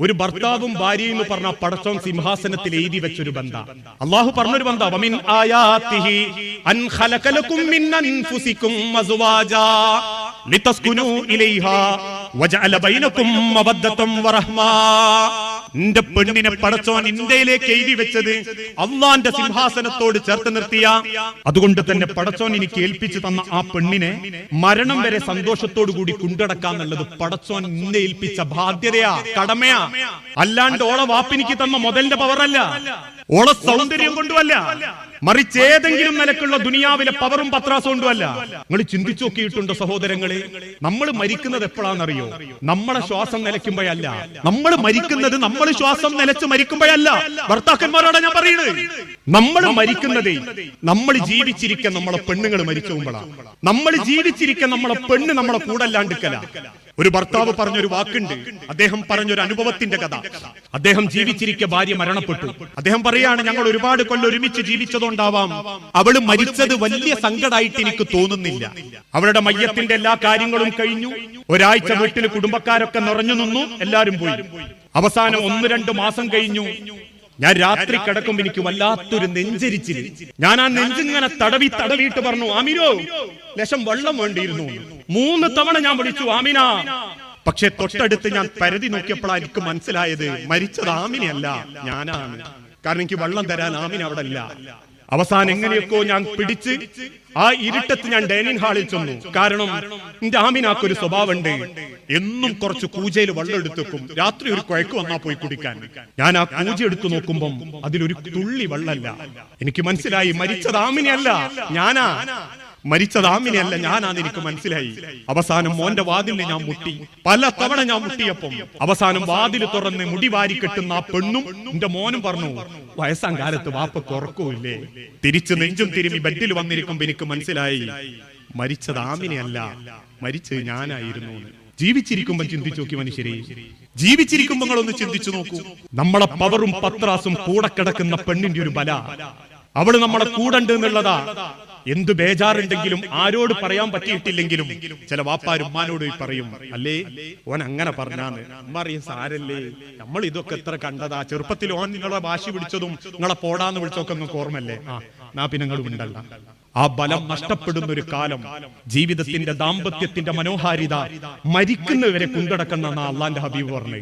ഒരു ഭർത്താവും ഭാര്യയും എന്ന് പറഞ്ഞ പടച്ചോൻ സിംഹാസനത്തിൽ എഴുതി വെച്ചൊരു ബന്ധ. അള്ളാഹു പറഞ്ഞൊരു ബന്ധ, വമിൻ ആയാതിഹി അൻ ഖലഖലകും മിൻ അൻഫുസികും അസ്വാജാ ലിതസ്കുനൂ ഇലൈഹാ വജഅല ബൈനകും മവദ്ദതൻ വറഹ്മാ. നിന്റെ പെണ്ണിനെ പടച്ചോൻ ഇന്ത്യയിലേക്ക് എഴുതി വെച്ചത് അള്ളാന്റെ സിംഹാസനത്തോട് ചേർത്ത് നിർത്തിയ. അതുകൊണ്ട് തന്നെ പടച്ചോൻ എനിക്ക് ഏൽപ്പിച്ചു തന്ന ആ പെണ്ണിനെ മരണം വരെ സന്തോഷത്തോടു കൂടി കൊണ്ടടക്കാന്നുള്ളത് പടച്ചോൻ ഇന്നെ ഏൽപ്പിച്ച ബാധ്യതയാ, കടമയാ. അല്ലാണ്ട് ഓളെ വാപ്പിനിക്ക് തന്ന മുതലിന്റെ പവറല്ല, ഓളെ സൗന്ദര്യം കൊണ്ടുമല്ല, മറിച്ച് ഏതെങ്കിലും നിലക്കുള്ള ദുനിയാവിലെ പവറും പത്രാസും കൊണ്ടുമല്ല. നിങ്ങൾ ചിന്തിച്ചു നോക്കിയിട്ടുണ്ടോ സഹോദരങ്ങളെ? നമ്മൾ മരിക്കുന്നത് എപ്പോഴാണെന്നറിയോ? നമ്മളെ ശ്വാസം നിലയ്ക്കുമ്പോഴല്ല. നമ്മൾ മരിക്കുന്നത് നമ്മൾ ശ്വാസം നിലച്ച് മരിക്കുമ്പോഴല്ല. ഭർത്താക്കന്മാരോടാ ഞാൻ പറയുന്നത്. നമ്മൾ മരിക്കുന്നത് നമ്മൾ ജീവിച്ചിരിക്കാൻ നമ്മളെ പെണ്ണുങ്ങൾ മരിച്ചു പോകുമ്പോഴാണ്. നമ്മൾ ജീവിച്ചിരിക്കാൻ നമ്മളെ പെണ്ണ് നമ്മളെ കൂടല്ലാണ്ടിക്കല. ഒരു ഭർത്താവ് പറഞ്ഞൊരു വാക്കുണ്ട്, അദ്ദേഹം പറഞ്ഞൊരു അനുഭവത്തിന്റെ കഥ. അദ്ദേഹം ജീവിച്ചിരിക്കെ ഭാര്യ മരണപ്പെട്ടു. അദ്ദേഹം പറയാണ്, ഞങ്ങൾ ഒരുപാട് കൊല്ലം ഒരുമിച്ച് ജീവിച്ചതുകൊണ്ടാവാം അവള് മരിച്ചത് വലിയ സങ്കടമായിട്ട് എനിക്ക് തോന്നുന്നില്ല. അവളുടെ മയ്യത്തിന്റെ എല്ലാ കാര്യങ്ങളും കഴിഞ്ഞു. ഒരാഴ്ച വീട്ടിൽ കുടുംബക്കാരൊക്കെ നിറഞ്ഞു നിന്നു, എല്ലാരും പോയി. അവസാനം 1-2 മാസം കഴിഞ്ഞു. ഞാൻ രാത്രി കിടക്കുമ്പോ എനിക്ക് വല്ലാത്തൊരു നെഞ്ചരിച്ചിൽ. ഞാൻ ആ നെഞ്ചിങ്ങനെ തടവിയിട്ട് പറഞ്ഞു, ആമിനോ ലേശം വെള്ളം വേണ്ടിയിരുന്നു. 3 തവണ ഞാൻ വിളിച്ചു, ആമിന. പക്ഷെ തൊട്ടടുത്ത് ഞാൻ പരതി നോക്കിയപ്പോഴാണ് എനിക്ക് മനസ്സിലായത് മരിച്ചത് ആമിനയല്ല, ഞാനാണ്. കാരണം എനിക്ക് വെള്ളം തരാൻ ആമിന അവിടെ ഇല്ല. അവസാനം എങ്ങനെയൊക്കെയോ ഞാൻ പിടിച്ച് ആ ഇരുട്ടത്ത് ഞാൻ ഡൈനിങ് ഹാളിൽ ചെന്നു. കാരണം എന്റെ ആമിനാക്കൊരു സ്വഭാവമുണ്ട്, എന്നും കുറച്ച് കൂജയിൽ വെള്ളം എടുത്തേക്കും. രാത്രി ഒരു കുഴക്ക് വന്നാ പോയി കുടിക്കാൻ. ഞാൻ ആ കൂജ എടുത്തു നോക്കുമ്പം അതിലൊരു തുള്ളി വെള്ളമല്ല. എനിക്ക് മനസ്സിലായി മരിച്ചത് ആമിനയല്ല, ഞാനാ. മരിച്ചത് ആമിനയല്ല, ഞാനാന്ന് എനിക്ക് മനസ്സിലായി. അവസാനം മോന്റെ വാതിലിന് ഞാൻ മുട്ടി. പല തവണ ഞാൻ മുട്ടിയപ്പം അവസാനം വാതിൽ തുറന്ന് മുടി വാരി കെട്ടുന്ന ആ പെണ്ണും എന്റെ മോനും പറഞ്ഞു, വയസ്സാം കാലത്ത് വാപ്പക്ക് ഉറക്കമില്ലേ? തിരിച്ച് നെഞ്ചും തിരുമ്മി ബെഡിൽ വന്നിരിക്കുമ്പോ എനിക്ക് മനസ്സിലായി മരിച്ചത് ആമിനയല്ല, മരിച്ചത് ഞാനായിരുന്നു. ജീവിച്ചിരിക്കുമ്പോ ചിന്തിച്ചു നോക്കി മനുഷ്യരെ, ജീവിച്ചിരിക്കുമ്പോ നിങ്ങളൊന്ന് ചിന്തിച്ചു നോക്കൂ. നമ്മളെ പവറും പത്രാസും കൂടെ കിടക്കുന്ന പെണ്ണിന്റെ ഒരു ബല, അവള് നമ്മളെ കൂടണ്ട് എന്നുള്ളതാ. എന്ത് ബേജാറുണ്ടെങ്കിലും ആരോട് പറയാൻ പറ്റിയിട്ടില്ലെങ്കിലും ചില വാപ്പാരും ഉമ്മാനോട് പറയും, അല്ലേ ഓൻ അങ്ങനെ പറഞ്ഞാന്ന്. അമ്മ അറിയാൻ സാരല്ലേ, നമ്മൾ ഇതൊക്കെ എത്ര കണ്ടതാ. ചെറുപ്പത്തിൽ ഓൻ നിങ്ങളെ വാശി പിടിച്ചതും നിങ്ങളെ പോടാന്ന് വിളിച്ചൊക്കെ നിങ്ങൾക്ക് ഓർമ്മല്ലേ? നാ പിന്നെ നിങ്ങൾ ഉണ്ടല്ല. ആ ബലം നഷ്ടപ്പെടുന്ന ഒരു കാലം, ജീവിതത്തിന്റെ ദാമ്പത്യത്തിന്റെ മനോഹാരിത മരിക്കുന്നവരെ കൊണ്ടടക്കുന്ന അള്ളാന്റെ ഹബീബ് പറഞ്ഞു.